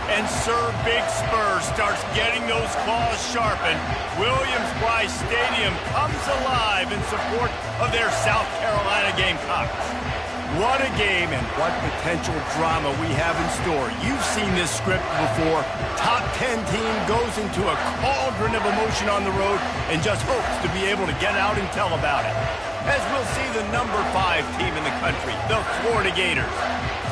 And Sir Big Spur starts getting those claws sharpened. Williams-Brice Stadium comes alive in support of their South Carolina Gamecocks. What a game and what potential drama we have in store. You've seen this script before. Top 10 team goes into a cauldron of emotion on the road and just hopes to be able to get out and tell about it. As we'll see the number 5 team in the country, the Florida Gators,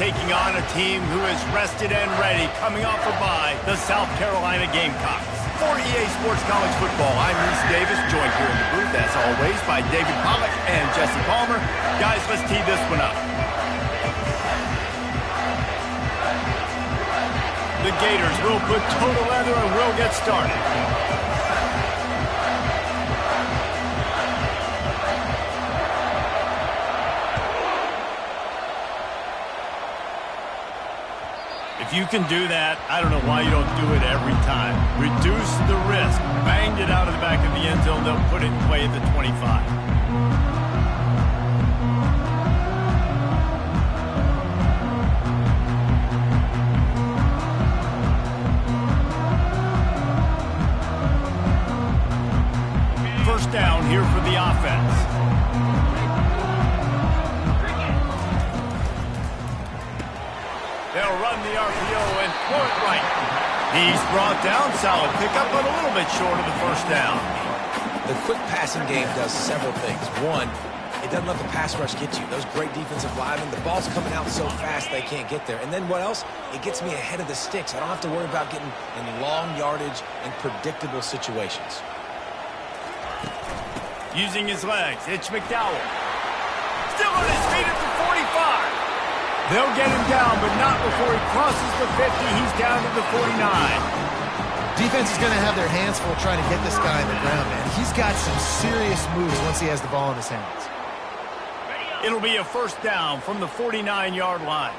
taking on a team who is rested and ready, coming off a bye, the South Carolina Gamecocks. For EA Sports College Football, I'm Reese Davis, joined here in the booth, as always, by David Pollack and Jesse Palmer. Guys, let's tee this one up. The Gators will put total leather and we'll get started. If you can do that, I don't know why you don't do it every time. Reduce the risk. Banged it out of the back of the end zone. They'll put it in play at the 25. First down here for the offense. They'll run the RPO and throw it right. He's brought down. Solid pickup, but a little bit short of the first down. The quick passing game does several things. One, it doesn't let the pass rush get you. Those great defensive linemen, the ball's coming out so fast they can't get there. And then what else? It gets me ahead of the sticks. I don't have to worry about getting in long yardage and predictable situations. Using his legs, it's McDowell. Still on his feet at the 45. They'll get him down, but not before he crosses the 50. He's down to the 49. Defense is going to have their hands full trying to get this guy in the ground, man. He's got some serious moves once he has the ball in his hands. It'll be a first down from the 49-yard line.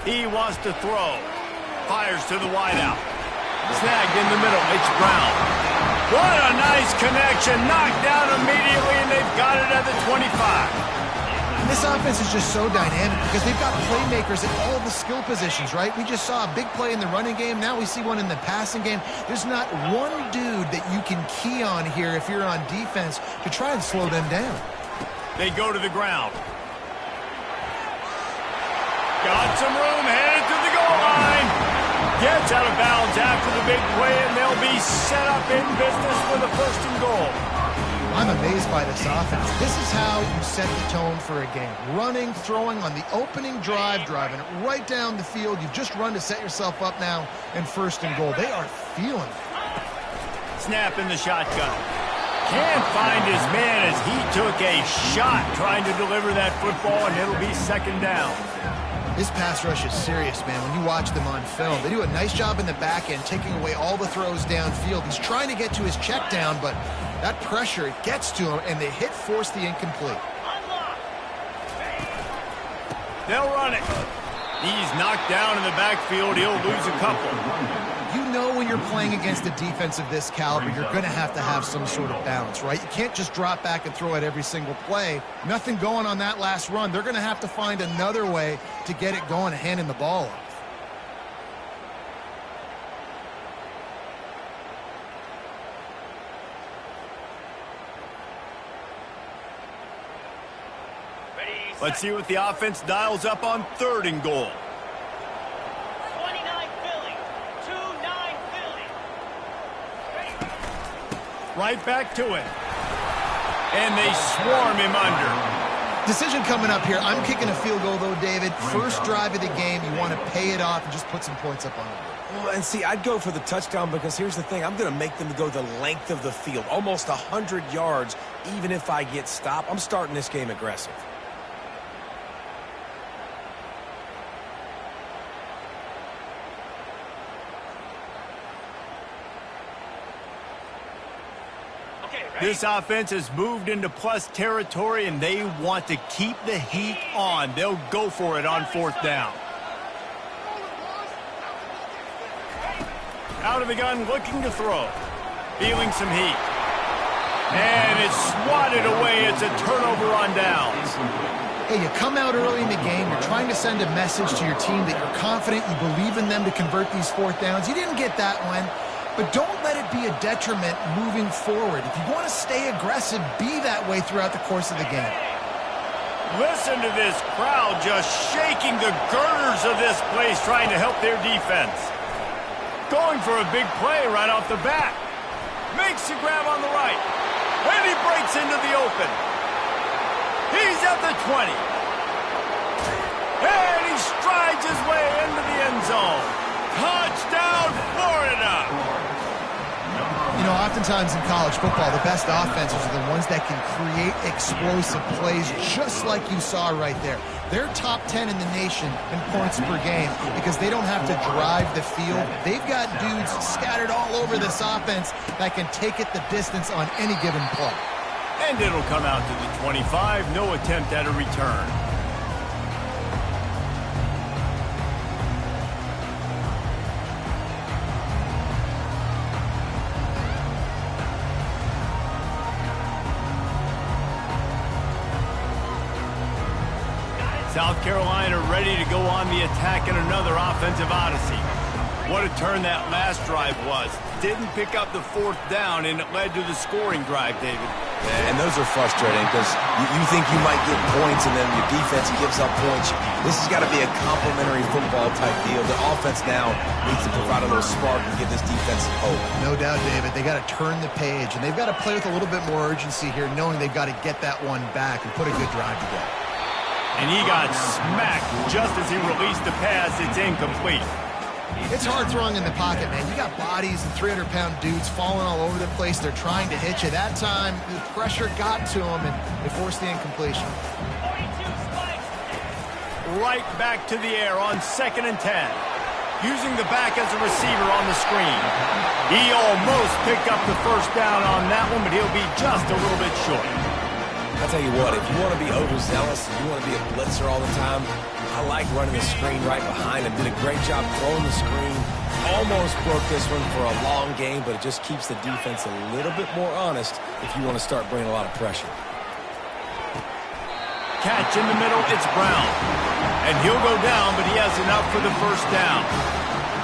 He wants to throw. Fires to the wideout. Snagged in the middle. It's Brown. What a nice connection. Knocked down immediately, and they've got it at the 25. And this offense is just so dynamic because they've got playmakers at all the skill positions, right? We just saw a big play in the running game. Now we see one in the passing game. There's not one dude that you can key on here if you're on defense to try and slow them down. They go to the ground. Got some room, headed to the goal line. Gets out of bounds after the big play, and they'll be set up in business for the first and goal. I'm amazed by this offense. This is how you set the tone for a game. Running, throwing on the opening drive, driving it right down the field. You've just run to set yourself up now in first and goal. They are feeling it. Snap in the shotgun. Can't find his man as he took a shot trying to deliver that football, and it'll be second down. This pass rush is serious, man. When you watch them on film, they do a nice job in the back end, taking away all the throws downfield. He's trying to get to his check down, but that pressure, it gets to him, and the hit forced the incomplete. They'll run it. He's knocked down in the backfield. He'll lose a couple. You know when you're playing against a defense of this caliber, you're going to have some sort of balance, right? You can't just drop back and throw it every single play. Nothing going on that last run. They're going to have to find another way to get it going and handing the ball off. Let's see what the offense dials up on third and goal. 29 Philly. 2-9 Philly. Right back to it. And they swarm him under. Decision coming up here. I'm kicking a field goal, though, David. First drive of the game, you want to pay it off and just put some points up on it. Well, and see, I'd go for the touchdown because here's the thing. I'm going to make them go the length of the field, almost 100 yards, even if I get stopped. I'm starting this game aggressive. This offense has moved into plus territory, and they want to keep the heat on. They'll go for it on fourth down. Out of the gun, looking to throw. Feeling some heat. And it's swatted away. It's a turnover on downs. Hey, you come out early in the game, you're trying to send a message to your team that you're confident, you believe in them to convert these fourth downs. You didn't get that one, but don't let it be a detriment moving forward. If you want to stay aggressive, be that way throughout the course of the game. Listen to this crowd just shaking the girders of this place, trying to help their defense. Going for a big play right off the bat. Makes the grab on the right. And he breaks into the open. He's at the 20. And he strides his way into the end zone. Touchdown, Florida! You know, oftentimes in college football, the best offenses are the ones that can create explosive plays just like you saw right there. They're top 10 in the nation in points per game because they don't have to drive the field. They've got dudes scattered all over this offense that can take it the distance on any given play. And it'll come out to the 25. No attempt at a return. South Carolina ready to go on the attack in another offensive odyssey. What a turn that last drive was. Didn't pick up the fourth down, and it led to the scoring drive, David. Yeah, and those are frustrating because you think you might get points, and then your defense gives up points. This has got to be a complementary football type deal. The offense now needs to provide a little spark and give this defense some hope. No doubt, David. They got to turn the page, and they've got to play with a little bit more urgency here, knowing they've got to get that one back and put a good drive together. And he got smacked just as he released the pass. It's incomplete. It's hard throwing in the pocket, man. You got bodies and 300-pound dudes falling all over the place. They're trying to hit you. That time, the pressure got to him, and it forced the incompletion. 42 spike. Right back to the air on 2nd and 10. Using the back as a receiver on the screen. He almost picked up the first down on that one, but he'll be just a little bit short. I'll tell you what, if you want to be overzealous and you want to be a blitzer all the time, I like running the screen right behind him. Did a great job throwing the screen. Almost broke this one for a long game, but it just keeps the defense a little bit more honest if you want to start bringing a lot of pressure. Catch in the middle, it's Brown. And he'll go down, but he has enough for the first down.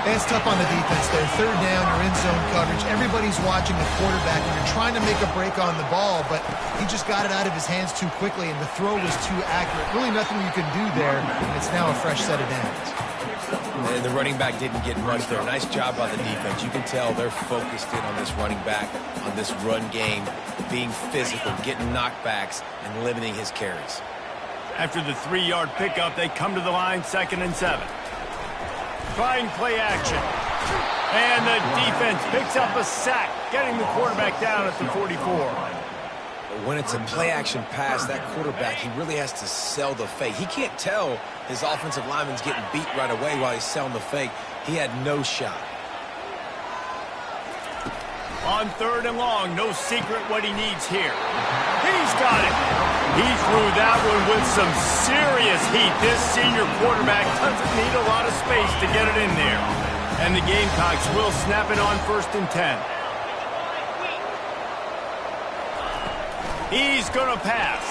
It's tough on the defense there. 3rd down, you're in zone coverage. Everybody's watching the quarterback, and you're trying to make a break on the ball, but he just got it out of his hands too quickly, and the throw was too accurate. Really nothing you can do there, and it's now a fresh set of downs. And the running back didn't get much there. Nice job by the defense. You can tell they're focused in on this running back, on this run game, being physical, getting knockbacks, and limiting his carries. After the 3-yard pickup, they come to the line, 2nd and 7. Trying play action. And the defense picks up a sack, getting the quarterback down at the 44. But when it's a play-action pass, that quarterback, he really has to sell the fake. He can't tell his offensive lineman's getting beat right away while he's selling the fake. He had no shot. On 3rd and long, no secret what he needs here. He's got it. He threw that one with some serious heat. This senior quarterback doesn't need a lot of space to get it in there. And the Gamecocks will snap it on 1st and 10. He's going to pass.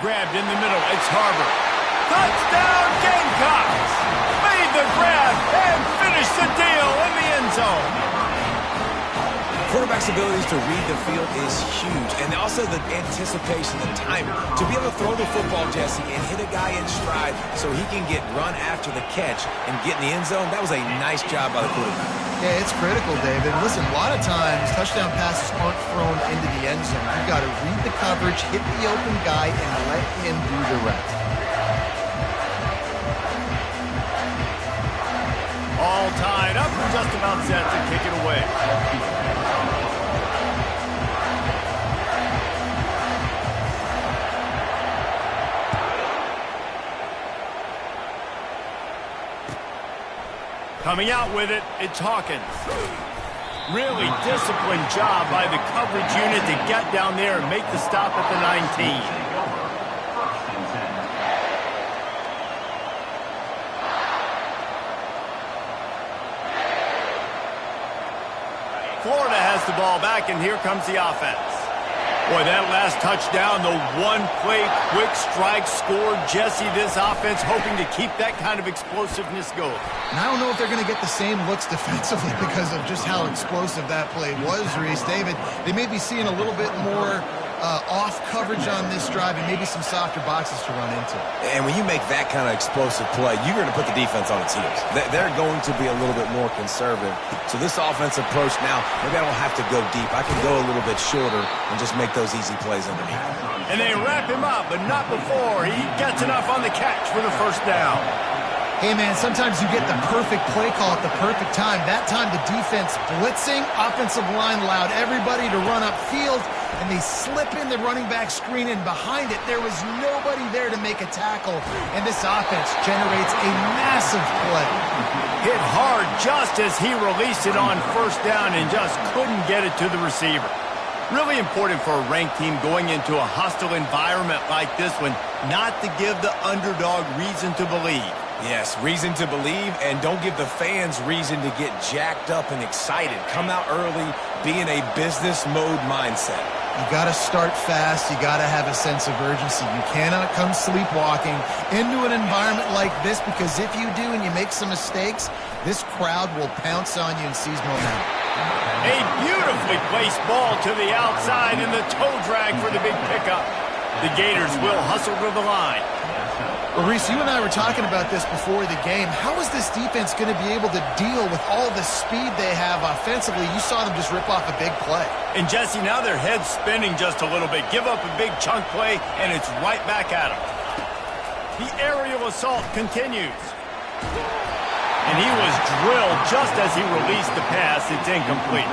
Grabbed in the middle. It's Harbor. Touchdown, Gamecocks! Made the grab and finished the deal in the end zone. Quarterback's abilities to read the field is huge, and also the anticipation, the timing. To be able to throw the football, Jesse, and hit a guy in stride so he can get run after the catch and get in the end zone, that was a nice job by the quarterback. Yeah, it's critical, David. Listen, a lot of times, touchdown passes aren't thrown into the end zone. You've got to read the coverage, hit the open guy, and let him do the rest. All tied up and just about set to kick it away. Coming out with it, it's Hawkins. Really disciplined job by the coverage unit to get down there and make the stop at the 19. Florida has the ball back, and here comes the offense. Boy, that last touchdown, the one-play quick strike scored. Jesse, this offense hoping to keep that kind of explosiveness going. And I don't know if they're going to get the same looks defensively because of just how explosive that play was, Reese. David, they may be seeing a little bit more off coverage on this drive and maybe some softer boxes to run into. And when you make that kind of explosive play, you're going to put the defense on its heels. They're going to be a little bit more conservative. So this offensive approach now, maybe I don't have to go deep. I can go a little bit shorter and just make those easy plays underneath. And they wrap him up, but not before he gets enough on the catch for the first down. Hey, man, sometimes you get the perfect play call at the perfect time. That time the defense blitzing, offensive line allowed everybody to run upfield, and they slip in the running back screen, and behind it, there was nobody there to make a tackle, and this offense generates a massive play. Hit hard just as he released it on first down and just couldn't get it to the receiver. Really important for a ranked team going into a hostile environment like this one, not to give the underdog reason to believe. Yes, reason to believe, and don't give the fans reason to get jacked up and excited. Come out early, be in a business mode mindset. You got to start fast. You got to have a sense of urgency. You cannot come sleepwalking into an environment like this, because if you do and you make some mistakes, this crowd will pounce on you and seize momentum. A beautifully placed ball to the outside and the toe drag for the big pickup. The Gators will hustle to the line. Well, Reese, you and I were talking about this before the game. How is this defense going to be able to deal with all the speed they have offensively? You saw them just rip off a big play. And, Jesse, now their head's spinning just a little bit. Give up a big chunk play, and it's right back at them. The aerial assault continues. And he was drilled just as he released the pass. It's incomplete.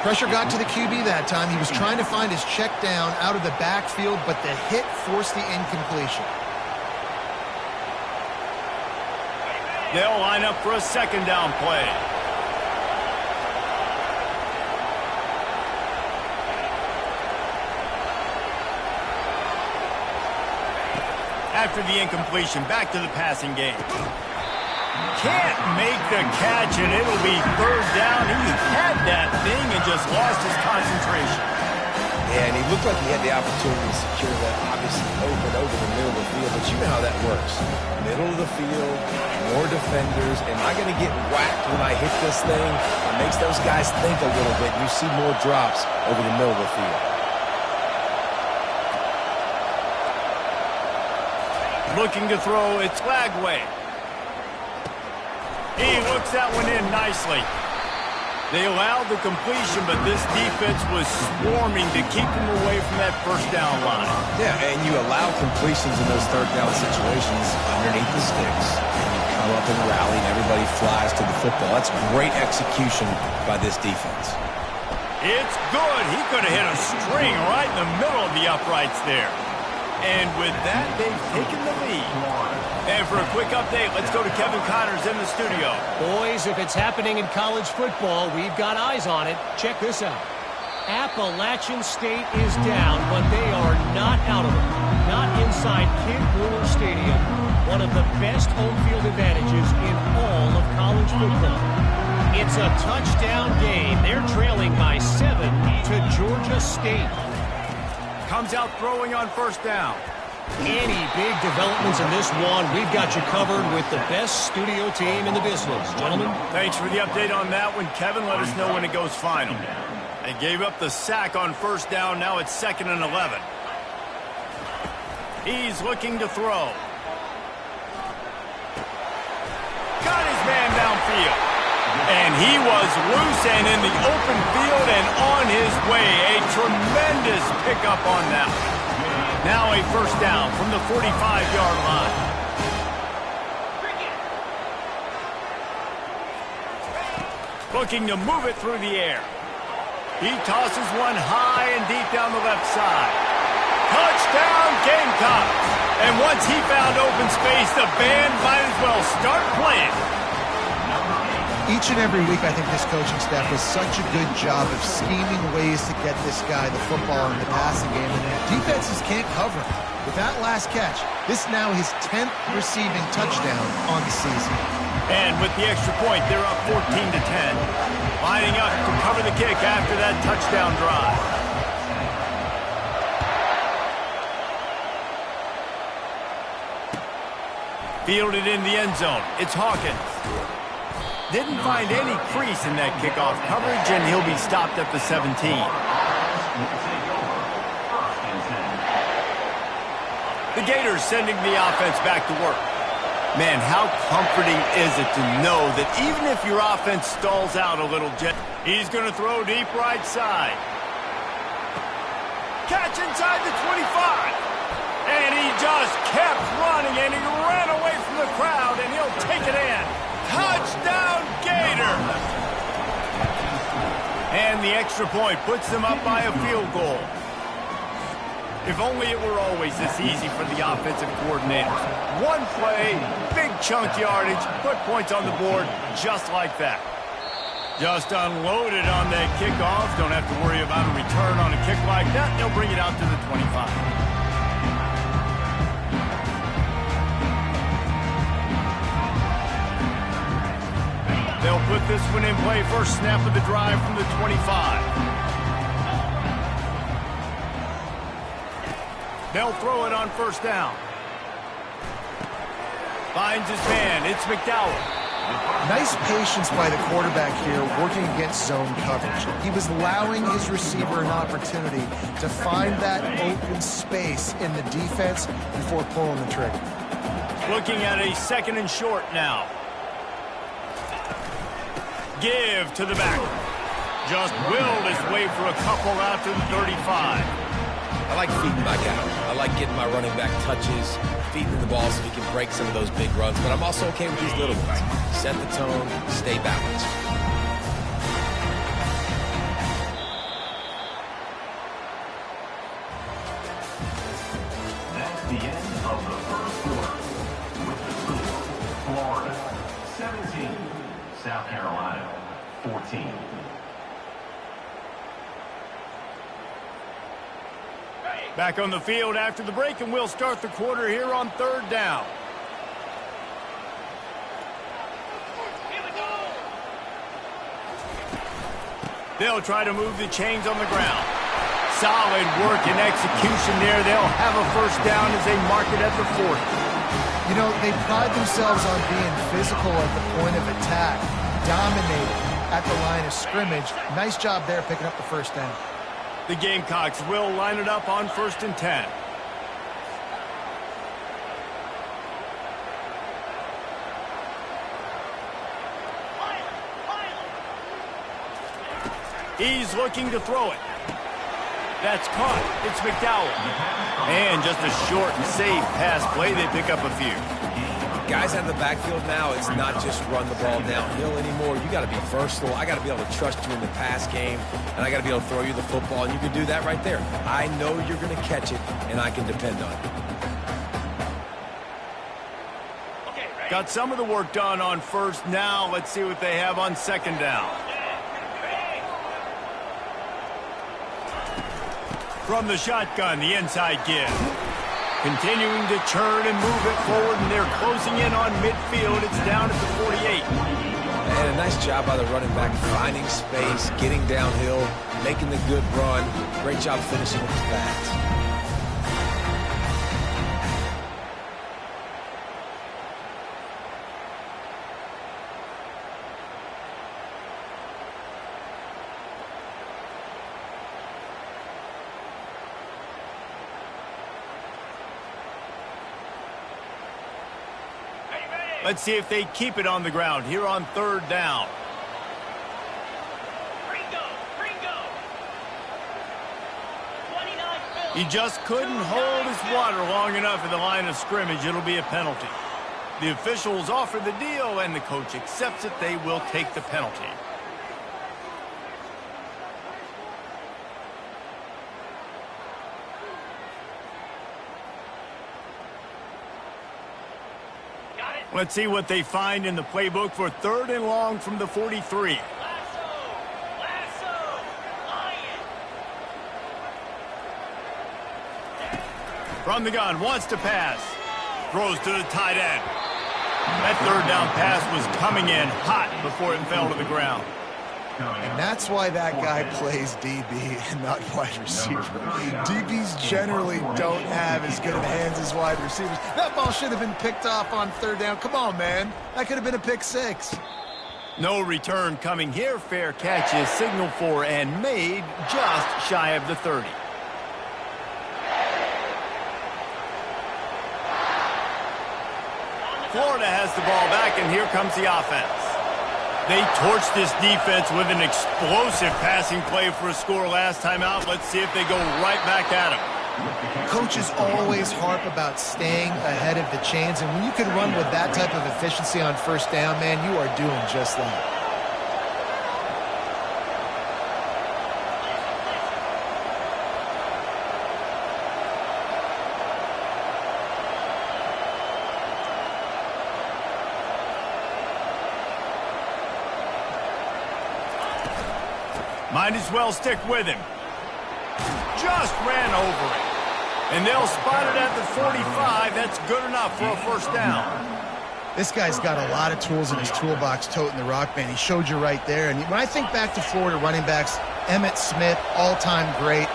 Pressure got to the QB that time. He was trying to find his check down out of the backfield, but the hit forced the incompletion. They'll line up for a second down play. After the incompletion, back to the passing game. Can't make the catch, and it'll be third down. He had that thing and just lost his concentration. Yeah, and he looked like he had the opportunity to secure that, obviously, over and over the middle of the field. But you know how that works. Middle of the field, more defenders. Am I going to get whacked when I hit this thing? It makes those guys think a little bit. You see more drops over the middle of the field. Looking to throw, it's Lagway. He looks that one in nicely. They allowed the completion, but this defense was swarming to keep them away from that first down line. Yeah, and you allow completions in those third down situations underneath the sticks. And you come up and rally, and everybody flies to the football. That's great execution by this defense. It's good. He could have hit a string right in the middle of the uprights there. And with that, they've taken the lead. And for a quick update, let's go to Kevin Connors in the studio. Boys, if it's happening in college football, we've got eyes on it. Check this out. Appalachian State is down, but they are not out of it. Not inside Kid Brewer Stadium, one of the best home field advantages in all of college football. It's a touchdown game. They're trailing by 7 to Georgia State. Comes out throwing on first down. Any big developments in this one, we've got you covered with the best studio team in the business. Gentlemen. Thanks for the update on that one. Kevin, let us know when it goes final. They gave up the sack on first down. Now it's 2nd and 11. He's looking to throw. Got his man downfield. And he was loose and in the open field and on his way. A tremendous pickup on that one. Now a first down from the 45-yard line. Looking to move it through the air. He tosses one high and deep down the left side. Touchdown, Gamecocks! And once he found open space, the band might as well start playing. Each and every week, I think this coaching staff does such a good job of scheming ways to get this guy the football in the passing game, and defenses can't cover him. With that last catch, this is now his 10th receiving touchdown on the season. And with the extra point, they're up 14 to 10. Lining up to cover the kick after that touchdown drive. Fielded in the end zone. It's Hawkins. Didn't find any crease in that kickoff coverage, and he'll be stopped at the 17. The Gators sending the offense back to work. Man, how comforting is it to know that even if your offense stalls out a little, he's going to throw deep right side. Catch inside the 25. And he just kept running, and he ran away from the crowd, and he'll take it in. Touchdown, Gators! And the extra point puts them up by a field goal. If only it were always this easy for the offensive coordinators. One play, big chunk yardage, put points on the board just like that. Just unloaded on that kickoff. Don't have to worry about a return on a kick like that. They'll bring it out to the 25. They'll put this one in play. First snap of the drive from the 25. They'll throw it on first down. Finds his man. It's McDowell. Nice patience by the quarterback here working against zone coverage. He was allowing his receiver an opportunity to find that open space in the defense before pulling the trigger. Looking at a 2nd and short now. Give to the back. Just willed his way for a couple out to the 35. I like feeding my guy. I like getting my running back touches, feeding the ball so he can break some of those big runs. But I'm also okay with these little ones. Set the tone, stay balanced. That's the end of the first quarter. With the score, Florida 17, South Carolina 14. Back on the field after the break, and we'll start the quarter here on 3rd down. They'll try to move the chains on the ground. Solid work and execution there. They'll have a first down as they mark it at the 40. You know, they pride themselves on being physical at the point of attack, dominating at the line of scrimmage. Nice job there picking up the first down. The Gamecocks will line it up on 1st and 10. He's looking to throw it. That's caught. It's McDowell. And just a short and safe pass play. They pick up a few. Guys out of the backfield now, it's not just run the ball downhill anymore. You got to be versatile. I got to be able to trust you in the pass game, and I got to be able to throw you the football, and you can do that right there. I know you're going to catch it, and I can depend on it. Got some of the work done on first. Now let's see what they have on 2nd down. From the shotgun, the inside give. Continuing to churn and move it forward, and they're closing in on midfield. It's down at the 48. And a nice job by the running back, finding space, getting downhill, making the good run. Great job finishing with his pass. Let's see if they keep it on the ground here on 3rd down. He just couldn't hold his water long enough at the line of scrimmage. It'll be a penalty. The officials offer the deal, and the coach accepts it. They will take the penalty. Let's see what they find in the playbook for 3rd and long from the 43. From the gun, wants to pass. Throws to the tight end. That 3rd down pass was coming in hot before it fell to the ground. And that's why that guy plays DB and not wide receiver. DBs generally don't have as good of hands as wide receivers. That ball should have been picked off on third down. Come on, man. That could have been a pick six. No return coming here. Fair catch is signaled for and made just shy of the 30. Florida has the ball back, and here comes the offense. They torched this defense with an explosive passing play for a score last time out. Let's see if they go right back at him. Coaches always harp about staying ahead of the chains, and when you can run with that type of efficiency on first down, man, you are doing just that. Might as well stick with him. Just ran over it. And they'll spot it at the 45. That's good enough for a first down. This guy's got a lot of tools in his toolbox toting the rock, man. He showed you right there. And when I think back to Florida running backs, Emmitt Smith, all-time great.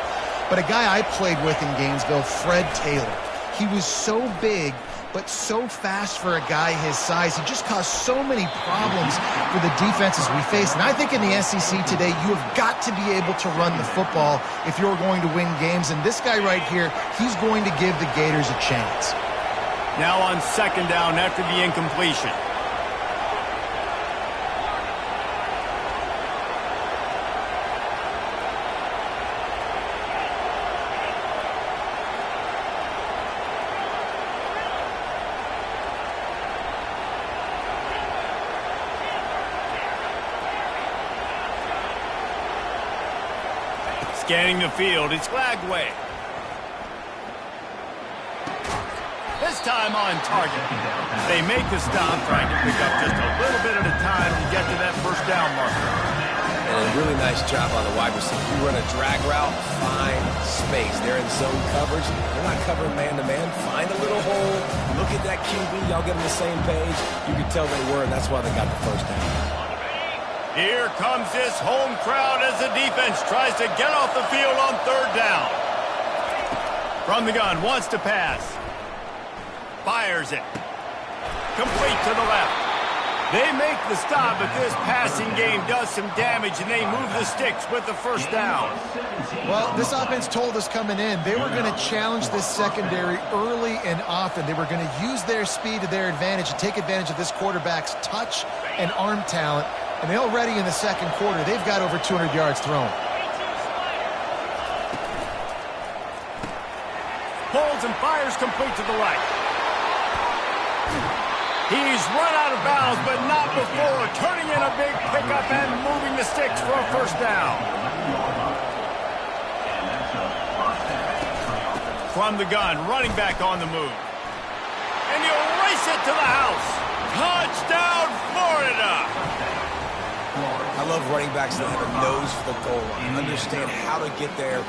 But a guy I played with in Gainesville, Fred Taylor. He was so big, but so fast for a guy his size. He just caused so many problems for the defenses we face. And I think in the SEC today, you have got to be able to run the football if you're going to win games. And this guy right here, he's going to give the Gators a chance. Now on second down after the incompletion. Scanning the field, it's Lagway. This time on target. They make the stop, trying to pick up just a little bit at a time to get to that first down marker. And a really nice job on the wide receiver. You run a drag route, find space. They're in zone coverage. They're not covering man-to-man. Find a little hole. Look at that QB. Y'all get on the same page. You can tell they were, and that's why they got the first down. Here comes this home crowd as the defense tries to get off the field on third down. From the gun, wants to pass. Fires it. Complete to the left. They make the stop, but this passing game does some damage, and they move the sticks with the first down. Well, this offense told us coming in they were going to challenge this secondary early and often. They were going to use their speed to their advantage and take advantage of this quarterback's touch and arm talent. And already in the second quarter, they've got over 200 yards thrown. Pulls and fires complete to the right. He's run out of bounds, but not before turning in a big pickup and moving the sticks for a first down. From the gun, running back on the move. And you race it to the house. Touchdown, Florida! I love running backs that have a nose for the goal line. Understand how to get there,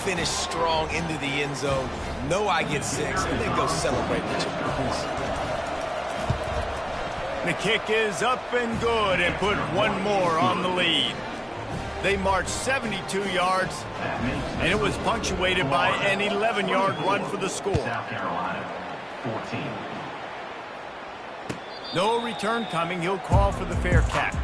finish strong into the end zone, know I get 6, and then go celebrate with your boys. The kick is up and good and put one more on the lead. They marched 72 yards, and it was punctuated by an 11-yard run for the score. South Carolina, 14. No return coming. He'll call for the fair catch.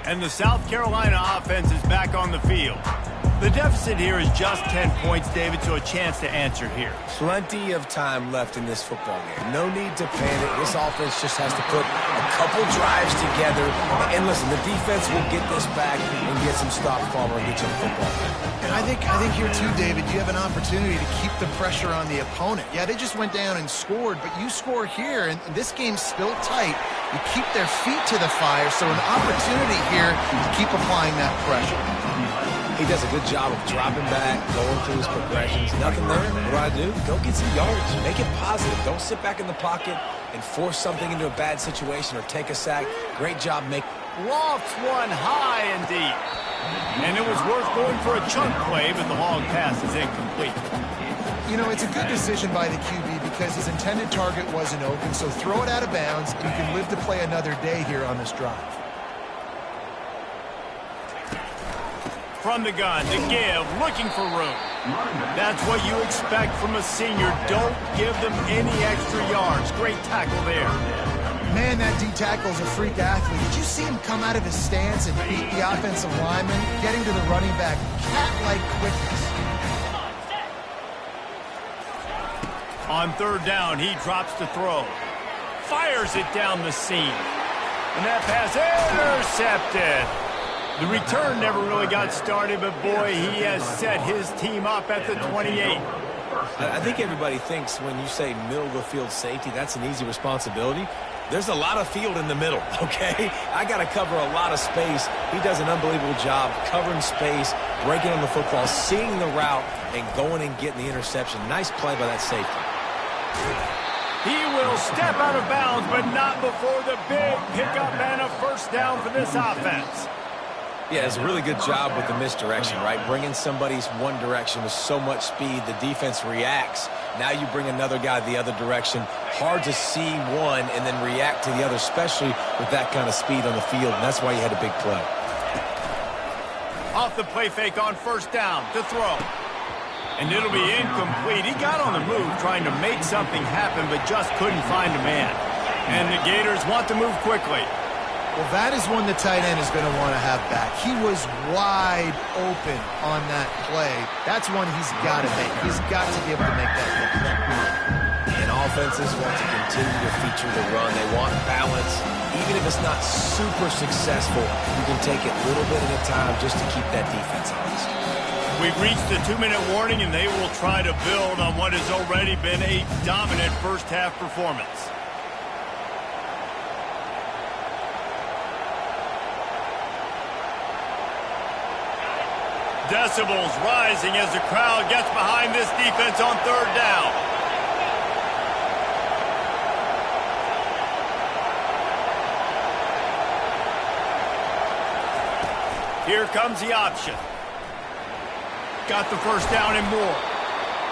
And the South Carolina offense is back on the field. The deficit here is just 10 points, David, so a chance to answer here. Plenty of time left in this football game. No need to panic. This offense just has to put a couple drives together. And listen, the defense will get this back and get some stop form and get you the football back. And I think here too, David, you have an opportunity to keep the pressure on the opponent. Yeah, they just went down and scored, but you score here, and this game's still tight. You keep their feet to the fire, so an opportunity here to keep applying that pressure. He does a good job of dropping back, going through his progressions. Nothing there. What do? Go get some yards. Make it positive. Don't sit back in the pocket and force something into a bad situation or take a sack. Great job making. Lofts one high and deep. And it was worth going for a chunk play, but the long pass is incomplete. You know, it's a good decision by the QB because his intended target wasn't open, so throw it out of bounds, and you can live to play another day here on this drive. From the gun to give, looking for room. That's what you expect from a senior. Don't give them any extra yards. Great tackle there. Man, that D-tackle's a freak athlete. Did you see him come out of his stance and beat the offensive lineman, getting to the running back, cat-like quickness? On third down, he drops to throw. Fires it down the seam. And that pass intercepted. The return never really got started, but boy, he has set his team up at the 28. I think everybody thinks when you say middle of the field safety, that's an easy responsibility. There's a lot of field in the middle, okay? I got to cover a lot of space. He does an unbelievable job covering space, breaking on the football, seeing the route, and going and getting the interception. Nice play by that safety. He will step out of bounds, but not before the big pickup and a first down for this offense. Yeah, it's a really good job with the misdirection, right? Bringing somebody's one direction with so much speed, the defense reacts. Now you bring another guy the other direction. Hard to see one and then react to the other, especially with that kind of speed on the field, and that's why you had a big play. Off the play fake on first down to throw. And it'll be incomplete. He got on the move trying to make something happen, but just couldn't find a man. And the Gators want to move quickly. Well, that is one the tight end is going to want to have back. He was wide open on that play. That's one he's got to make. He's got to be able to make that play. And offenses want to continue to feature the run. They want balance. Even if it's not super successful, you can take it little bit at a time just to keep that defense honest. We've reached the 2-minute warning, and they will try to build on what has already been a dominant first-half performance. Decibels rising as the crowd gets behind this defense on third down. Here comes the option. Got the first down and more.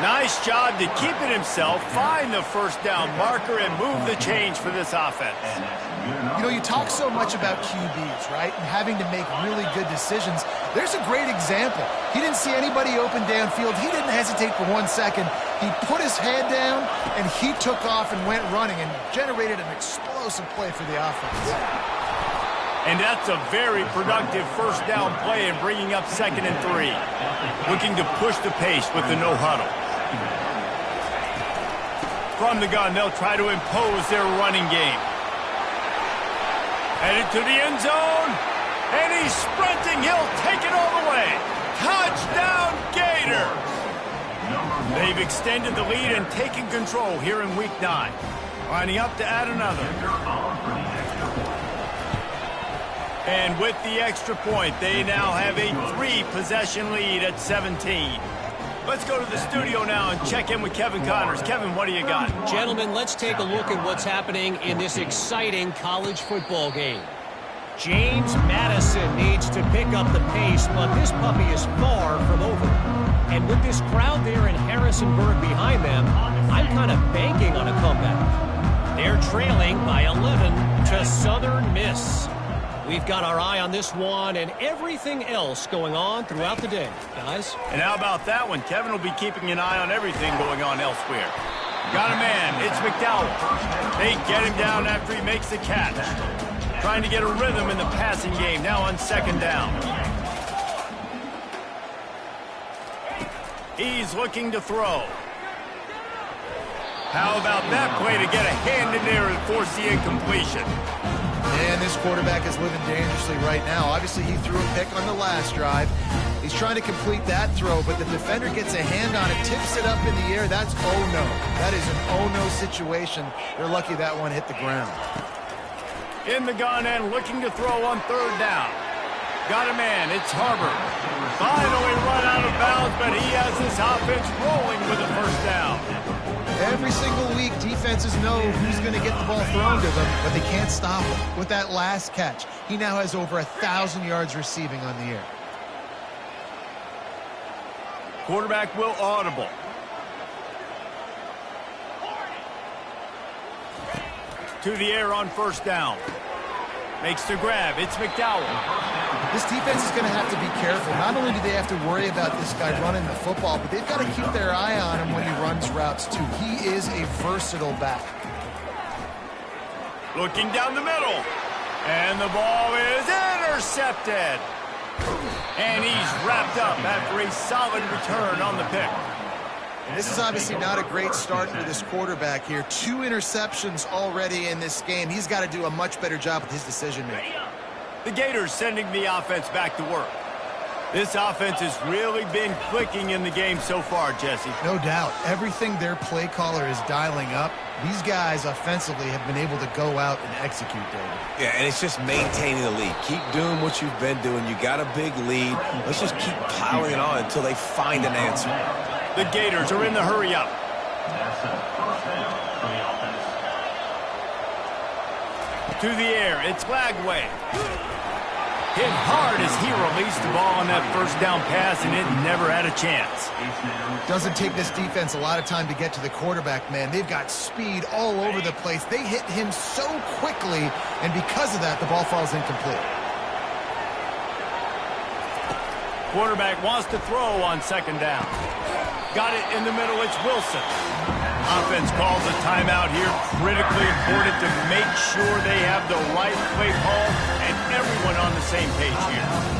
Nice job to keep it himself, find the first down marker, and move the change for this offense. You know, you talk so much about QBs, right, and having to make really good decisions. There's a great example. He didn't see anybody open downfield. He didn't hesitate for 1 second. He put his head down, and he took off and went running and generated an explosive play for the offense. And that's a very productive first down play in bringing up 2nd and 3. Looking to push the pace with the no huddle. From the gun, they'll try to impose their running game. Headed to the end zone. And he's sprinting. He'll take it all the way. Touchdown, Gators! They've extended the lead and taken control here in Week 9. Lining up to add another. And with the extra point, they now have a 3-possession lead at 17. Let's go to the studio now and check in with Kevin Connors. Kevin, what do you got? Gentlemen, let's take a look at what's happening in this exciting college football game. James Madison needs to pick up the pace, but this puppy is far from over. And with this crowd there in Harrisonburg behind them, I'm kind of banking on a comeback. They're trailing by 11 to Southern Miss. We've got our eye on this one and everything else going on throughout the day, guys. And how about that one? Kevin will be keeping an eye on everything going on elsewhere. Got a man. It's McDowell. They get him down after he makes the catch. Trying to get a rhythm in the passing game. Now on 2nd down. He's looking to throw. How about that play to get a hand in there and force the incompletion? Man, this quarterback is living dangerously right now. Obviously, he threw a pick on the last drive. He's trying to complete that throw, but the defender gets a hand on it, tips it up in the air. That's oh-no. That is an oh-no situation. They're lucky that one hit the ground. In the gun and looking to throw on 3rd down. Got a man. It's Harbor. Finally run out of bounds, but he has this offense rolling with a first down. Every single week, defenses know who's going to get the ball thrown to them, but they can't stop him. With that last catch, he now has over 1,000 yards receiving on the air. Quarterback will audible. To the air on first down. Makes the grab. It's McDowell. This defense is going to have to be careful. Not only do they have to worry about this guy running the football, but they've got to keep their eye on him when he runs routes, too. He is a versatile back. Looking down the middle. And the ball is intercepted. And he's wrapped up after a solid return on the pick. This is obviously not a great start for this quarterback here. 2 interceptions already in this game. He's got to do a much better job with his decision-making. The Gators sending the offense back to work. This offense has really been clicking in the game so far, Jesse. No doubt. Everything their play caller is dialing up, these guys offensively have been able to go out and execute, David. Yeah, and it's just maintaining the lead. Keep doing what you've been doing. You got a big lead. Let's just keep piling it on until they find an answer. The Gators are in the hurry up. That's a first down for the offense. To the air, it's Flagway. Hit hard as he released the ball on that first down pass, and it never had a chance. Doesn't take this defense a lot of time to get to the quarterback, man. They've got speed all over the place. They hit him so quickly, and because of that, the ball falls incomplete. Quarterback wants to throw on second down. Got it in the middle, it's Wilson. Offense calls a timeout here. Critically important to make sure they have the right play call and everyone on the same page here.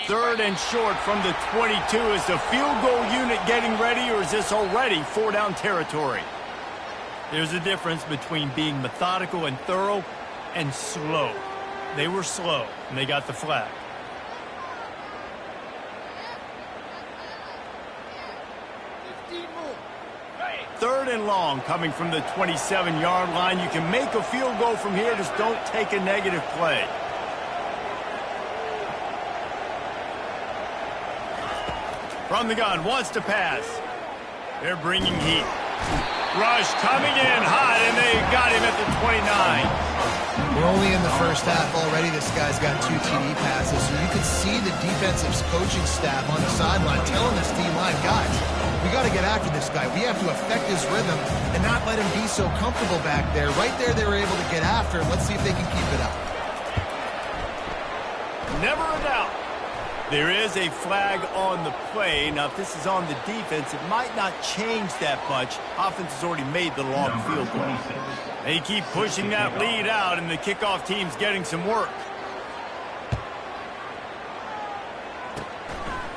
Third and short from the 22. Is the field goal unit getting ready, or is this already 4-down territory? There's a difference between being methodical and thorough and slow. They were slow, and they got the flag. Third and long coming from the 27-yard line. You can make a field goal from here, just don't take a negative play. From the gun, wants to pass. They're bringing heat. Rush coming in hot, and they got him at the 29. We're only in the first half already. This guy's got 2 TD passes, so you can see the defensive coaching staff on the sideline telling this D-line, guys, we got to get after this guy. We have to affect his rhythm and not let him be so comfortable back there. Right there, they were able to get after him. Let's see if they can keep it up. Never a doubt. There is a flag on the play. Now, if this is on the defense, it might not change that much. Offense has already made the long field goal. They keep pushing that lead out, and the kickoff team's getting some work.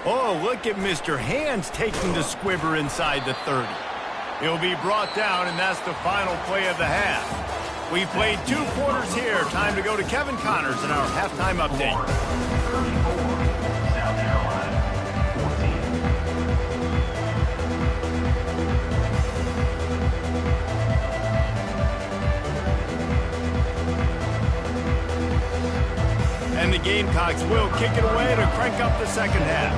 Oh, look at Mr. Hands taking the squibber inside the 30. He'll be brought down, and that's the final play of the half. We've played 2 quarters here. Time to go to Kevin Connors in our halftime update. South Carolina, 14. And the Gamecocks will kick it away to crank up the second half.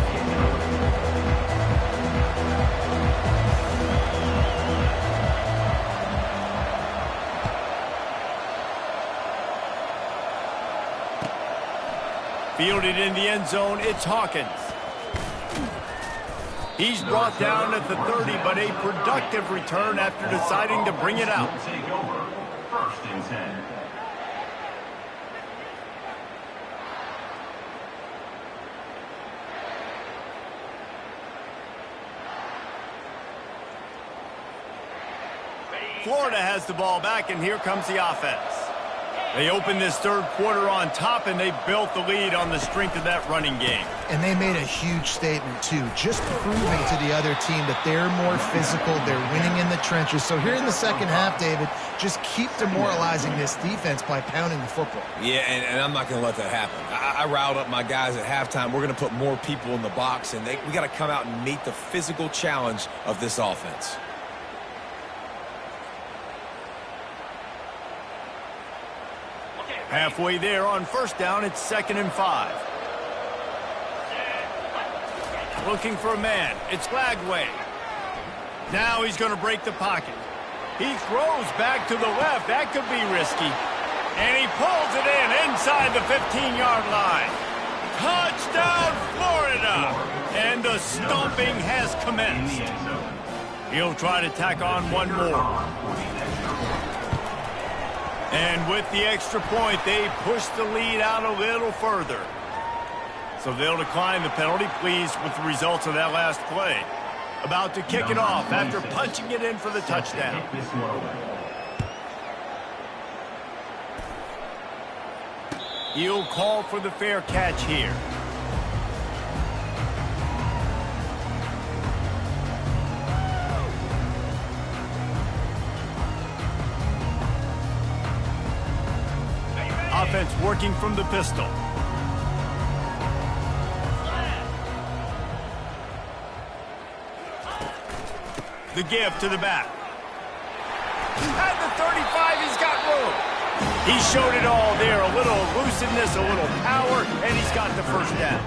Fielded in the end zone, it's Hawkins. He's brought down at the 30, but a productive return after deciding to bring it out. Take over, 1st and 10. Florida has the ball back, and here comes the offense. They opened this third quarter on top, and they built the lead on the strength of that running game. And they made a huge statement, too, just proving to the other team that they're more physical, they're winning in the trenches. So here in the second half, David, just keep demoralizing this defense by pounding the football. Yeah, and I'm not going to let that happen. I riled up my guys at halftime. We're going to put more people in the box, and we got to come out and meet the physical challenge of this offense. Halfway there on first down, it's 2nd and 5. Looking for a man. It's Lagway. Now he's going to break the pocket. He throws back to the left. That could be risky. And he pulls it in inside the 15-yard line. Touchdown, Florida! And the stomping has commenced. He'll try to tack on one more. And with the extra point, they push the lead out a little further. So they'll decline the penalty, pleased with the results of that last play. About to kick it off after punching it in for the touchdown. He'll call for the fair catch here. Offense working from the pistol. The give to the back. At the 35, he's got room. He showed it all there. A little elusiveness, a little power, and he's got the first down.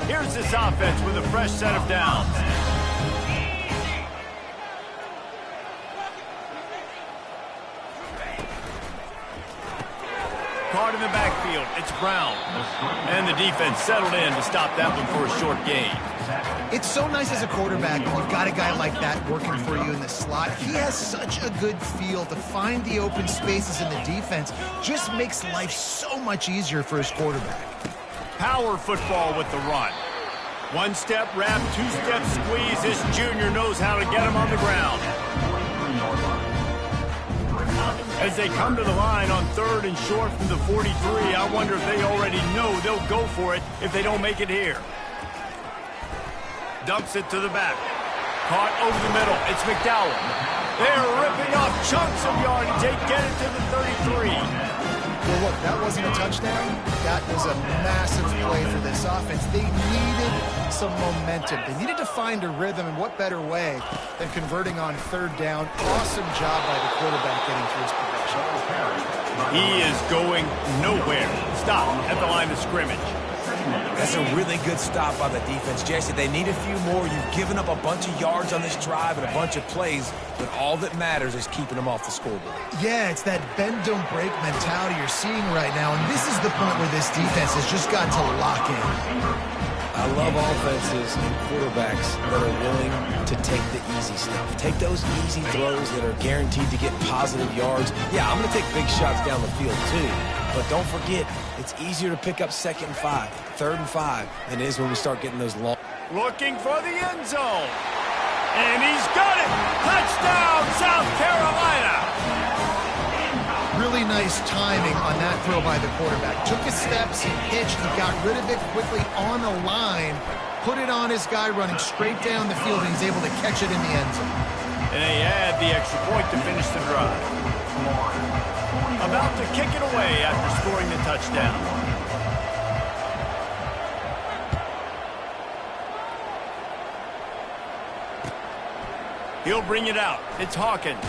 Here's this offense with a fresh set of downs. Caught in the backfield. It's Brown. And the defense settled in to stop that one for a short gain. It's so nice as a quarterback when you've got a guy like that working for you in the slot. He has such a good feel to find the open spaces in the defense. Just makes life so much easier for his quarterback. Power football with the run. One-step wrap, two-step squeeze. This junior knows how to get him on the ground. As they come to the line on 3rd and short from the 43, I wonder if they already know they'll go for it if they don't make it here. Dumps it to the back. Caught over the middle. It's McDowell. They're ripping off chunks of yardage. They get it to the 33. Well, look, that wasn't a touchdown. That was a massive play for this offense. They needed some momentum. They needed to find a rhythm, and what better way than converting on 3rd down. Awesome job by the quarterback getting through his progression. He is going nowhere. Stop at the line of scrimmage. That's a really good stop by the defense, Jesse. They need a few more. You've given up a bunch of yards on this drive and a bunch of plays, but all that matters is keeping them off the scoreboard. Yeah, it's that bend, don't break mentality you're seeing right now, and this is the point where this defense has just got to lock in. I love offenses and quarterbacks that are willing to take the easy stuff. Take those easy throws that are guaranteed to get positive yards. Yeah, I'm going to take big shots down the field too, but don't forget, it's easier to pick up 2nd and 5, 3rd and 5 than it is when we start getting those long. Looking for the end zone. And he's got it. Touchdown, South Carolina. Really nice timing on that throw by the quarterback. Took his steps, he pitched, he got rid of it quickly on the line, put it on his guy running straight down the field, and he's able to catch it in the end zone. And they add the extra point to finish the drive. About to kick it away after scoring the touchdown. He'll bring it out. It's Hawkins.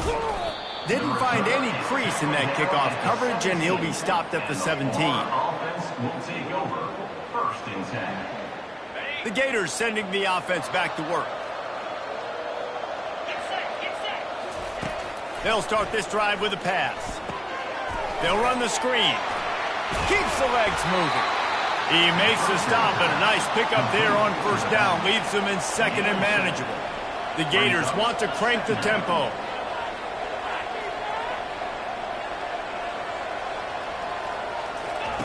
Didn't find any crease in that kickoff coverage, and he'll be stopped at the 17. Offense will take over 1st and 10. The Gators sending the offense back to work. They'll start this drive with a pass. They'll run the screen. Keeps the legs moving. He makes the stop, and a nice pickup there on 1st down. Leaves them in 2nd and manageable. The Gators want to crank the tempo.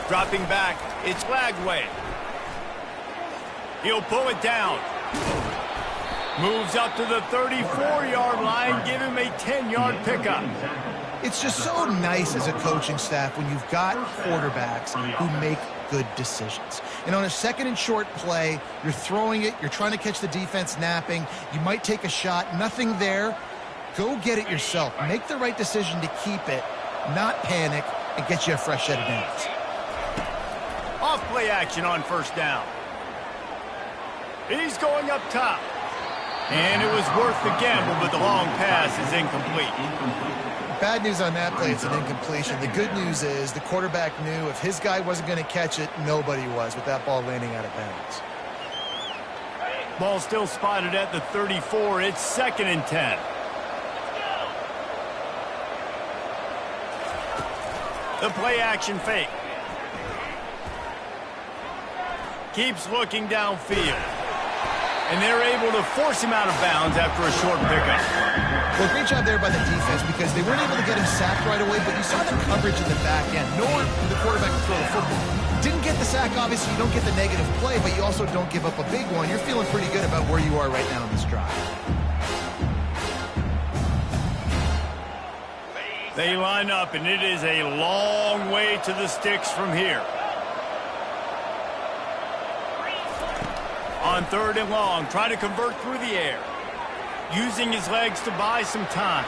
Dropping back, it's Lagway. He'll pull it down. Moves up to the 34-yard line, give him a 10-yard pickup. It's just so nice as a coaching staff when you've got quarterbacks who make good decisions. And on a 2nd and short play, you're throwing it, you're trying to catch the defense napping, you might take a shot, nothing there. Go get it yourself. Make the right decision to keep it, not panic, and get you a fresh set of downs. Off play action on 1st down. He's going up top. And it was worth the gamble, but the long pass is incomplete. Bad news on that play, it's an incompletion. The good news is the quarterback knew if his guy wasn't going to catch it, nobody was with that ball landing out of bounds. Ball still spotted at the 34. It's 2nd and 10. The play action fake. Keeps looking downfield. And they're able to force him out of bounds after a short pickup. Well, great job there by the defense because they weren't able to get him sacked right away, but you saw the coverage in the back end. Nor did the quarterback throw the football. Didn't get the sack, obviously. You don't get the negative play, but you also don't give up a big one. You're feeling pretty good about where you are right now in this drive. They line up, and it is a long way to the sticks from here. On 3rd and long, trying to convert through the air. Using his legs to buy some time.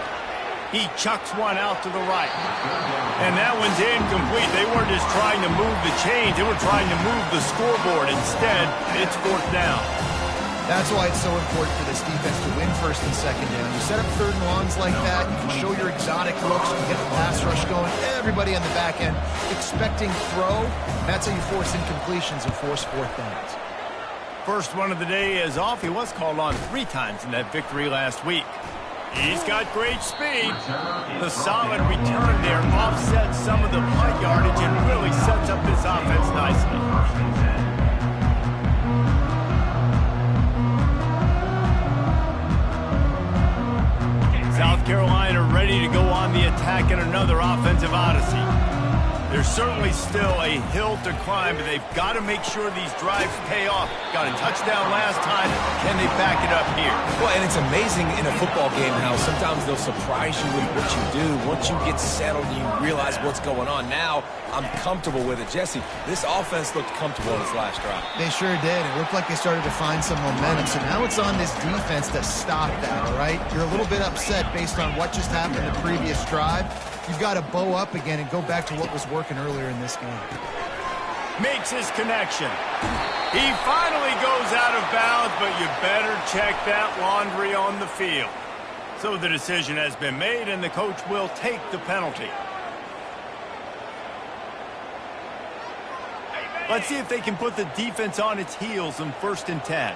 He chucks one out to the right. And that one's incomplete. They weren't just trying to move the chains. They were trying to move the scoreboard. Instead, it's 4th down. That's why it's so important for this defense to win 1st and 2nd down. You set up 3rd and longs like that, you can show your exotic looks, you can get the pass rush going, everybody on the back end expecting throw. That's how you force incompletions and force 4th downs. First one of the day is off. He was called on 3 times in that victory last week. He's got great speed. The solid return there offsets some of the punt yardage and really sets up this offense nicely. South Carolina ready to go on the attack in another offensive odyssey. There's certainly still a hill to climb, but they've got to make sure these drives pay off. Got a touchdown last time. Can they back it up here? Well, and it's amazing in a football game how sometimes they'll surprise you with what you do. Once you get settled, you realize what's going on. Now, I'm comfortable with it. Jesse, this offense looked comfortable in its last drive. They sure did. It looked like they started to find some momentum. So now it's on this defense to stop that, all right? You're a little bit upset based on what just happened in the previous drive. You've got to bow up again and go back to what was working earlier in this game. Makes his connection. He finally goes out of bounds, but you better check that laundry on the field. So the decision has been made, and the coach will take the penalty. Let's see if they can put the defense on its heels in 1st and 10.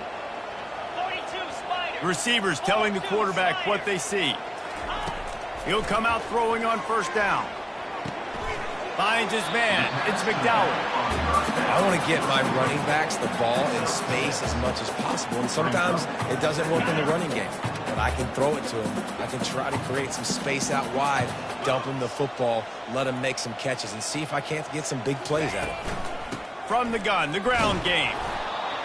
42 Spider. Receivers telling the quarterback what they see. He'll come out throwing on 1st down. Finds his man. It's McDowell. I want to get my running backs the ball in space as much as possible, and sometimes it doesn't work in the running game. But I can throw it to him. I can try to create some space out wide, dump him the football, let him make some catches, and see if I can't get some big plays out of him. From the gun, the ground game.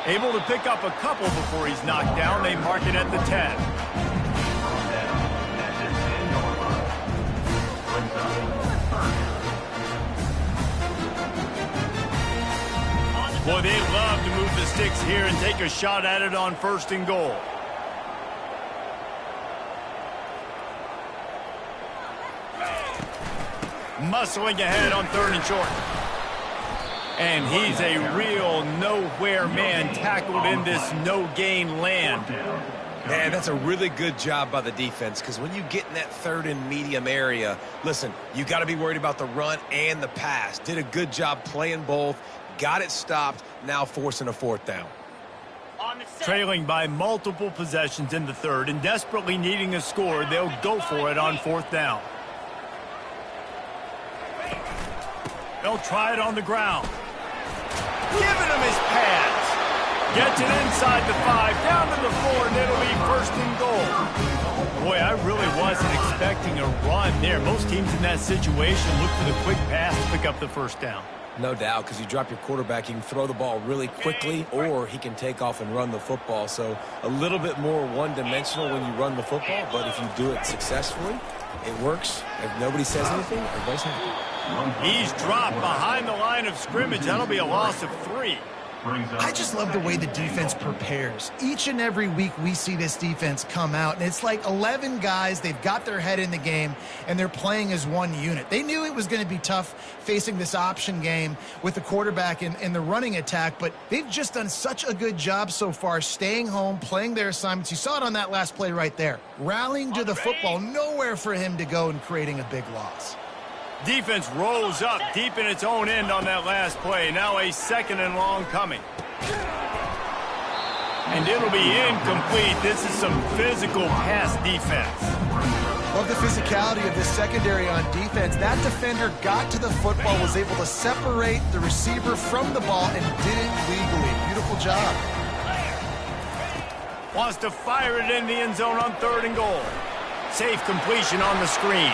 Able to pick up a couple before he's knocked down. They mark it at the 10. Boy, they'd love to move the sticks here and take a shot at it on 1st and goal. Muscling ahead on 3rd and short. And he's a real nowhere man tackled in this no-gain land. Man, that's a really good job by the defense because when you get in that 3rd and medium area, listen, you got to be worried about the run and the pass. Did a good job playing both. Got it stopped, now forcing a 4th down. Trailing by multiple possessions in the 3rd and desperately needing a score, they'll go for it on 4th down. They'll try it on the ground. Giving him his pads. Gets it inside the 5, down to the 4, and it'll be 1st and goal. Boy, I really wasn't expecting a run there. Most teams in that situation look for the quick pass to pick up the 1st down. No doubt, because you drop your quarterback, you can throw the ball really quickly, or he can take off and run the football. So a little bit more one-dimensional when you run the football, but if you do it successfully, it works. If nobody says anything, everybody's happy. He's dropped behind the line of scrimmage. That'll be a loss of 3. I just love the way the defense prepares. Each and every week we see this defense come out, and it's like 11 guys. They've got their head in the game, and they're playing as one unit. They knew it was going to be tough facing this option game with the quarterback in the running attack, but they've just done such a good job so far staying home, playing their assignments. You saw it on that last play right there. Rallying to the football, nowhere for him to go and creating a big loss. Defense rolls up deep in its own end on that last play. Now a 2nd and long coming. And it'll be incomplete. This is some physical pass defense. Love the physicality of this secondary on defense. That defender got to the football, was able to separate the receiver from the ball, and did it legally. Beautiful job. Wants to fire it in the end zone on 3rd and goal. Safe completion on the screen.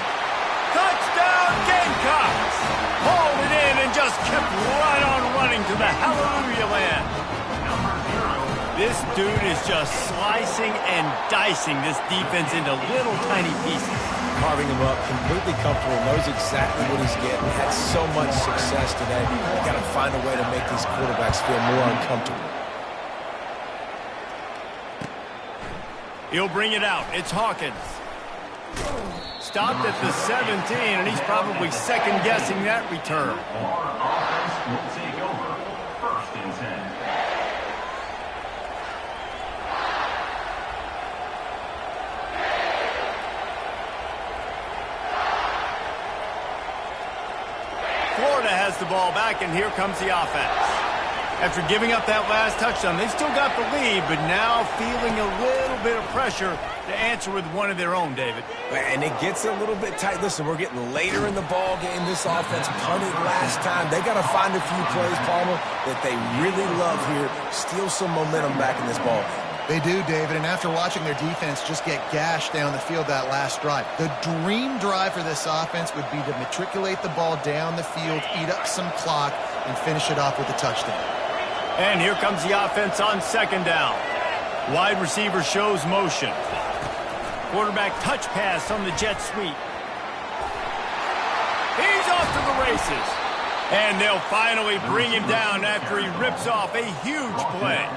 Touchdown Gamecocks! Hauled it in and just kept right on running to the hallelujah land. This dude is just slicing and dicing this defense into little tiny pieces. Carving him up, completely comfortable, knows exactly what he's getting. Had so much success today. You got to find a way to make these quarterbacks feel more uncomfortable. He'll bring it out. It's Hawkins. Stopped at the 17, and he's probably second-guessing that return. Our offense will take over 1st and 10. Florida has the ball back, and here comes the offense. After giving up that last touchdown, they still got the lead, but now feeling a little bit of pressure to answer with one of their own, David. And it gets a little bit tight. Listen, we're getting later in the ball game. This offense punted last time. They got to find a few plays, Palmer, that they really love here. Steal some momentum back in this ball game. They do, David, and after watching their defense just get gashed down the field that last drive, the dream drive for this offense would be to matriculate the ball down the field, eat up some clock, and finish it off with a touchdown. And here comes the offense on 2nd down. Wide receiver shows motion. Quarterback touch pass on the jet sweep. He's off to the races. And they'll finally bring him down after he rips off a huge play.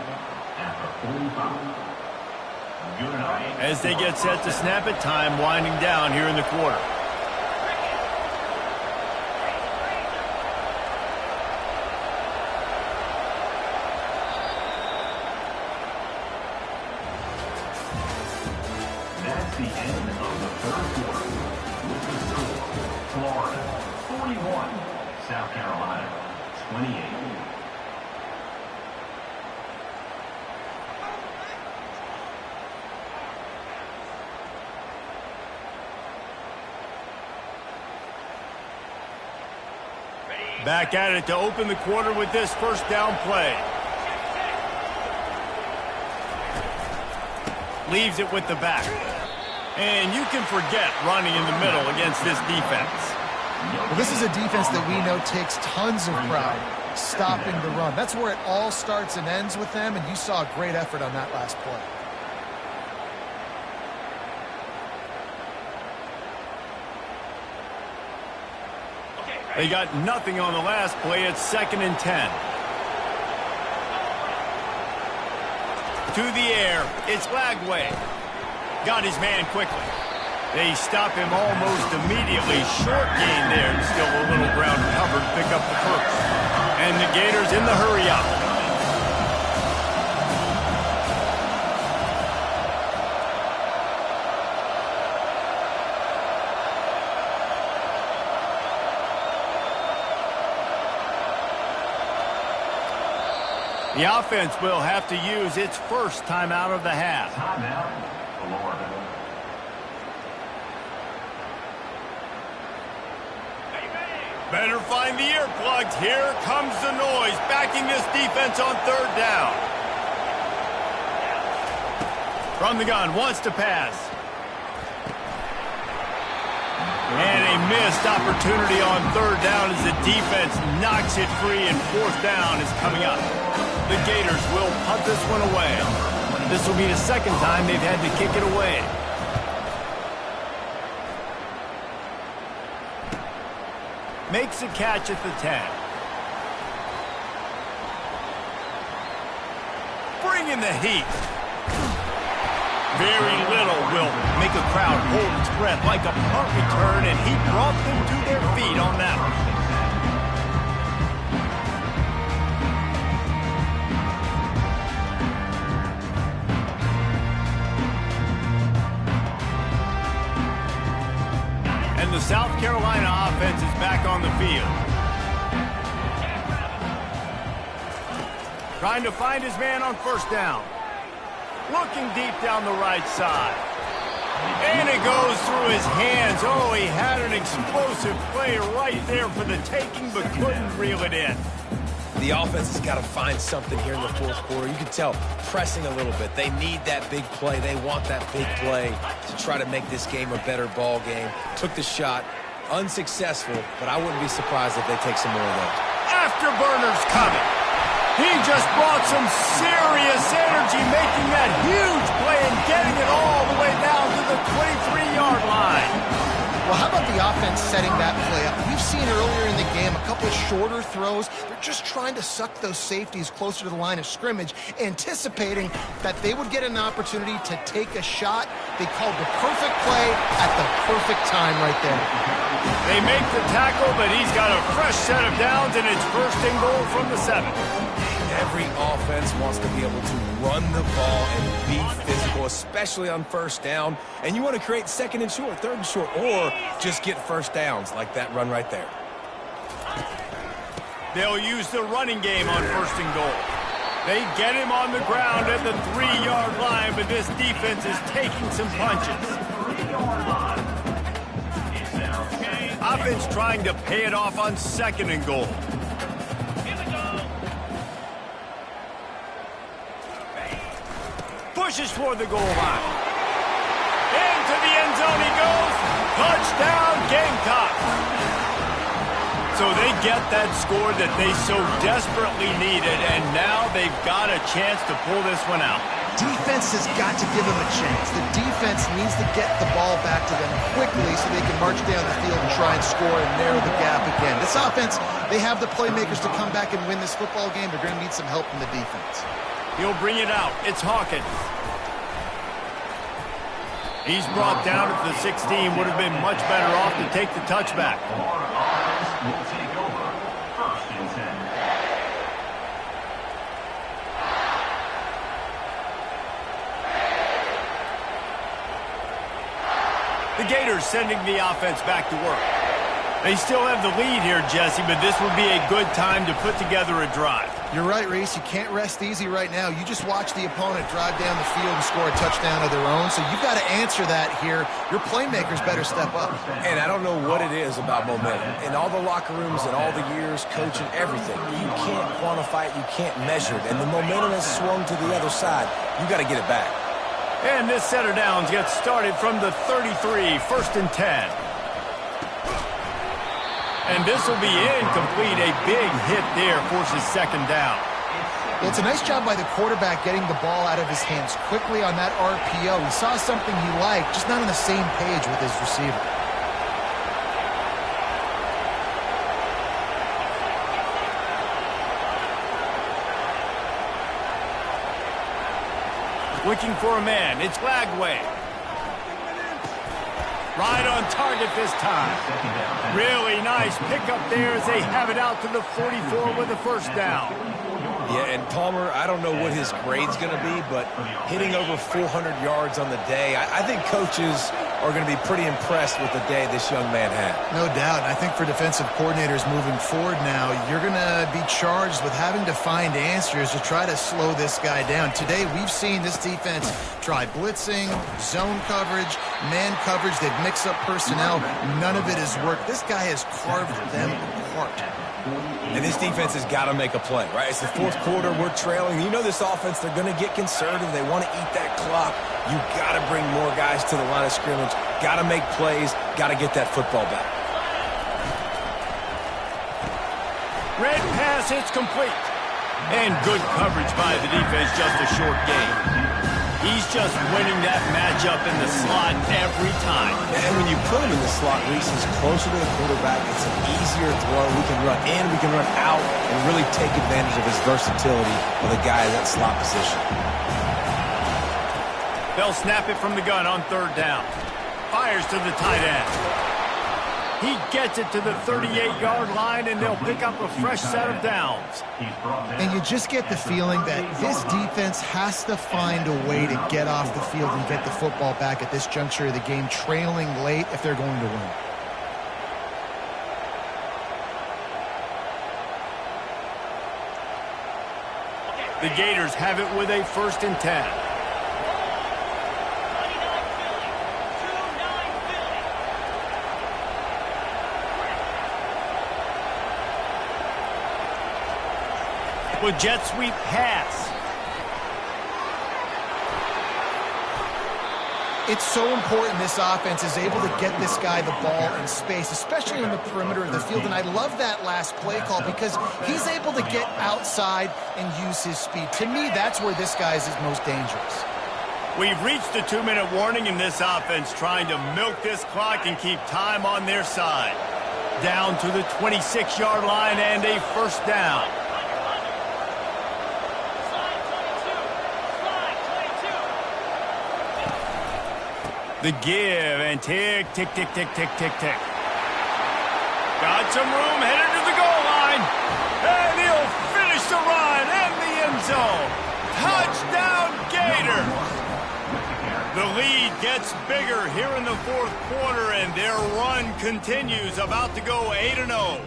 As they get set to snap it, time winding down here in the quarter. That's the end of the 3rd quarter. With the score, Florida 41, South Carolina 28. Back at it to open the quarter with this 1st down play. Leaves it with the back. And you can forget running in the middle against this defense. Well, this is a defense that we know takes tons of pride stopping the run. That's where it all starts and ends with them, and you saw a great effort on that last play. They got nothing on the last play. It's 2nd and 10. To the air. It's Lagway. Got his man quickly. They stop him almost immediately. Short gain there. And still a little ground covered. Pick up the 1st. And the Gators in the hurry up. The offense will have to use its 1st timeout of the half. Timeout, Florida. Better find the earplugs. Here comes the noise, backing this defense on 3rd down. From the gun, wants to pass. And a missed opportunity on 3rd down as the defense knocks it free, and 4th down is coming up. The Gators will punt this one away. This will be the 2nd time they've had to kick it away. Makes a catch at the 10. bringing the heat. Very little will make a crowd hold its breath like a punt return, and he brought them to their feet on that one. And the South Carolina offense is back on the field. Trying to find his man on first down. Looking deep down the right side. And it goes through his hands. Oh, he had an explosive play right there for the taking, but couldn't reel it in. The offense has got to find something here in the fourth quarter. You can tell pressing a little bit. They need that big play. They want that big play to try to make this game a better ball game. Took the shot. Unsuccessful, but I wouldn't be surprised if they take some more of those. Afterburners coming. He just brought some serious energy, making that huge play and getting it all the way down to the 23-yard line. Well, how about the offense setting that play up? We've seen earlier in the game a couple of shorter throws. They're just trying to suck those safeties closer to the line of scrimmage, anticipating that they would get an opportunity to take a shot. They called the perfect play at the perfect time right there. They make the tackle, but he's got a fresh set of downs, and it's first and goal from the 7. Every offense wants to be able to run the ball and be physical, especially on first down. And you want to create second and short, third and short, or just get first downs like that run right there. They'll use the running game on first and goal. They get him on the ground at the 3-yard line, but this defense is taking some punches. Offense trying to pay it off on second and goal. Pushes for the goal line. Into the end zone he goes. Touchdown, Gamecocks. So they get that score that they so desperately needed, and now they've got a chance to pull this one out. Defense has got to give them a chance. The defense needs to get the ball back to them quickly so they can march down the field and try and score and narrow the gap again. This offense, they have the playmakers to come back and win this football game. They're going to need some help from the defense. He'll bring it out. It's Hawkins. He's brought down at the 16. Would have been much better off to take the touchback. Will take over first and 10. The Gators sending the offense back to work. They still have the lead here, Jesse, but this would be a good time to put together a drive. You're right, Reese. You can't rest easy right now. You just watch the opponent drive down the field and score a touchdown of their own, so you've got to answer that here. Your playmakers better step up. And I don't know what it is about momentum. In all the locker rooms and all the years, coaching, everything, you can't quantify it, you can't measure it. And the momentum has swung to the other side. You got to get it back. And this set of downs gets started from the 33, first and 10. And this will be incomplete. A big hit there forces second down. Well, it's a nice job by the quarterback getting the ball out of his hands quickly on that RPO. He saw something he liked, just not on the same page with his receiver. Looking for a man. It's Lagway. Right on target this time. Really nice pickup there as they have it out to the 44 with the first down. Yeah, and Palmer, I don't know what his grade's going to be, but hitting over 400 yards on the day, I think coaches are going to be pretty impressed with the day this young man had. No doubt. And I think for defensive coordinators moving forward now, you're going to be charged with having to find answers to try to slow this guy down. Today, we've seen this defense try blitzing, zone coverage, man coverage. They've mixed up personnel. None of it has worked. This guy has carved them apart. And this defense has got to make a play, right? It's the fourth quarter. We're trailing. You know this offense, they're going to get conservative. They want to eat that clock. You got to bring more guys to the line of scrimmage. Got to make plays. Got to get that football back. Red pass, it's complete. And good coverage by the defense, just a short game. He's just winning that matchup in the slot every time. And when you put him in the slot, Reese, he's closer to the quarterback. It's an easier throw. We can run in, we can run out, and really take advantage of his versatility of the guy in that slot position. They'll snap it from the gun on third down. Fires to the tight end. He gets it to the 38-yard line, and they'll pick up a fresh set of downs. And you just get the feeling that this defense has to find a way to get off the field and get the football back at this juncture of the game, trailing late if they're going to win. The Gators have it with a 1st and 10. With jet sweep pass. It's so important this offense is able to get this guy the ball in space, especially on the perimeter of the field. And I love that last play call because he's able to get outside and use his speed. To me, that's where this guy is his most dangerous. We've reached the 2-minute warning in this offense, trying to milk this clock and keep time on their side. Down to the 26-yard line and a 1st down. The give and tick, tick, tick, tick, tick, tick, tick. Got some room, headed to the goal line. And he'll finish the run in the end zone. Touchdown, Gators. The lead gets bigger here in the 4th quarter, and their run continues, about to go 8-0.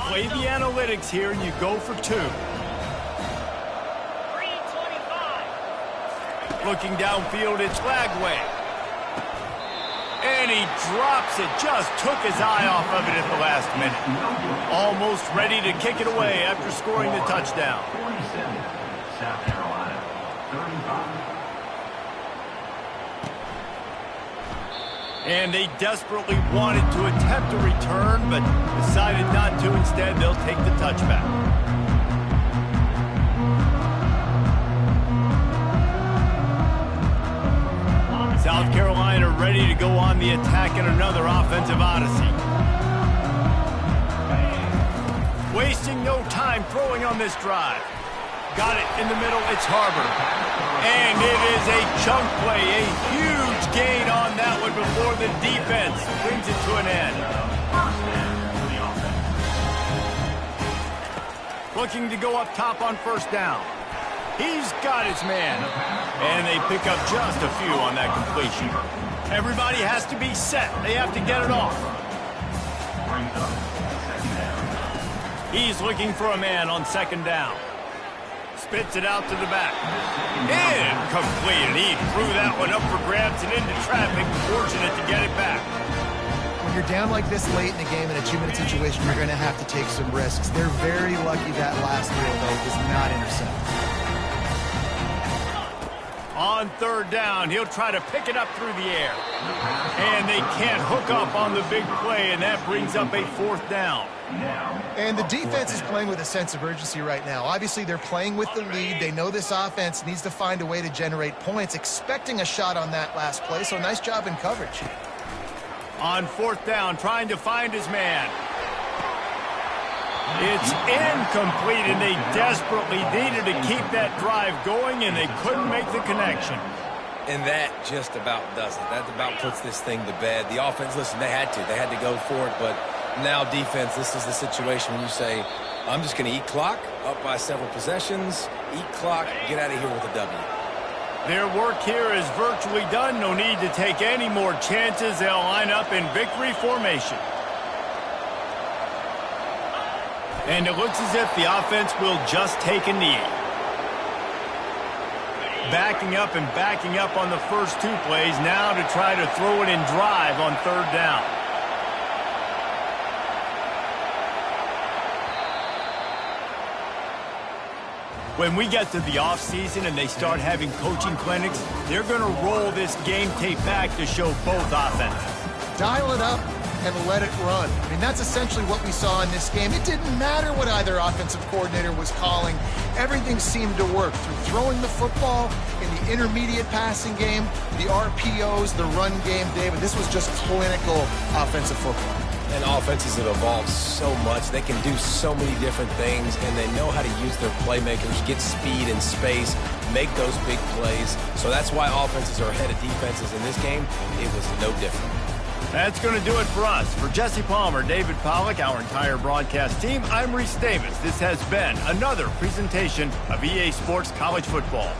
Play the analytics here, and you go for 2. Looking downfield, it's Lagway. And he drops it. Just took his eye off of it at the last minute. Almost ready to kick it away after scoring the touchdown. 47, South Carolina, 35. And they desperately wanted to attempt a return, but decided not to. Instead, they'll take the touchback. South Carolina ready to go on the attack in another offensive odyssey. Wasting no time throwing on this drive. Got it in the middle, it's Harbor. And it is a chunk play, a huge gain on that one before the defense brings it to an end. Looking to go up top on 1st down. He's got his man. And they pick up just a few on that completion. Everybody has to be set. They have to get it off. He's looking for a man on 2nd down. Spits it out to the back. Incomplete. And he threw that one up for grabs and into traffic. Fortunate to get it back. When you're down like this late in the game in a 2-minute situation, you're going to have to take some risks. They're very lucky that last throw, though, was not intercepted. On 3rd down, he'll try to pick it up through the air. And they can't hook up on the big play, and that brings up a 4th down. And the defense is playing with a sense of urgency right now. Obviously, they're playing with the lead. They know this offense needs to find a way to generate points, expecting a shot on that last play, so nice job in coverage. On 4th down, trying to find his man. It's incomplete, and they desperately needed to keep that drive going, and they couldn't make the connection. And that just about does it. That about puts this thing to bed. The offense, listen, they had to go for it, but now defense, this is the situation when you say, I'm just going to eat clock, up by several possessions, eat clock, get out of here with a W. Their work here is virtually done. No need to take any more chances. They'll line up in victory formation. And it looks as if the offense will just take a knee. Backing up and backing up on the first 2 plays, now to try to throw it in drive on 3rd down. When we get to the offseason and they start having coaching clinics, they're going to roll this game tape back to show both offenses. Dial it up, and let it run. I mean, that's essentially what we saw in this game. It didn't matter what either offensive coordinator was calling. Everything seemed to work through throwing the football in the intermediate passing game, the RPOs, the run game, David. This was just clinical offensive football. And offenses have evolved so much. They can do so many different things, and they know how to use their playmakers, get speed and space, make those big plays. So that's why offenses are ahead of defenses in this game. It was no different. That's going to do it for us. For Jesse Palmer, David Pollack, our entire broadcast team, I'm Reese Davis. This has been another presentation of EA Sports College Football.